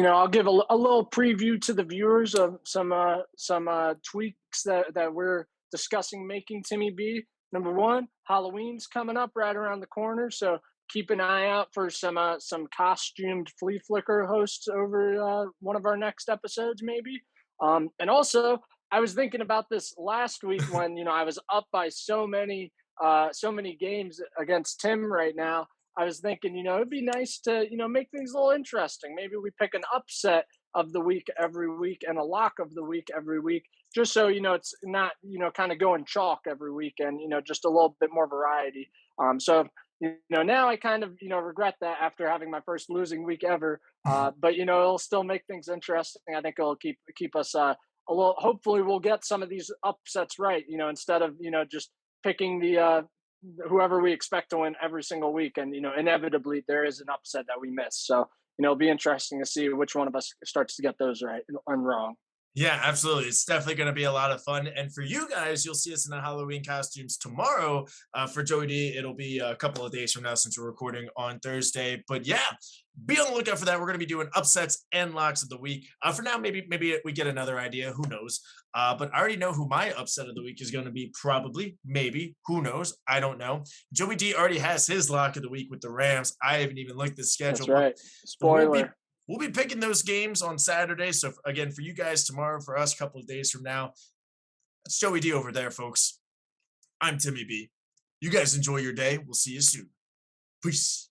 I'll give a little preview to the viewers of some tweaks that we're discussing making, Timmy B. Number one, Halloween's coming up right around the corner, so keep an eye out for some costumed Flea Flicker hosts over one of our next episodes, maybe. And also, I was thinking about this last week when I was up by so many games against Tim right now. I was thinking, it'd be nice to, make things a little interesting. Maybe we pick an upset of the week every week and a lock of the week every week, just so, it's not, kind of going chalk every week and, just a little bit more variety. So, now I kind of, regret that after having my first losing week ever. But, it'll still make things interesting. I think it'll keep us a little, hopefully we'll get some of these upsets right, instead of, just picking the, whoever we expect to win every single week. And, inevitably there is an upset that we miss. So, it'll be interesting to see which one of us starts to get those right and wrong. Yeah, absolutely. It's definitely going to be a lot of fun. And for you guys, you'll see us in the Halloween costumes tomorrow. For Joey D, it'll be a couple of days from now since we're recording on Thursday. But yeah, be on the lookout for that. We're going to be doing upsets and locks of the week. For now, maybe we get another idea. Who knows? But I already know who my upset of the week is going to be. Probably, maybe. Who knows? I don't know. Joey D already has his lock of the week with the Rams. I haven't even looked at the schedule. That's right. Spoiler. We'll be picking those games on Saturday. So again, for you guys tomorrow, for us a couple of days from now, it's Joey D over there, folks. I'm Timmy B. You guys enjoy your day. We'll see you soon. Peace.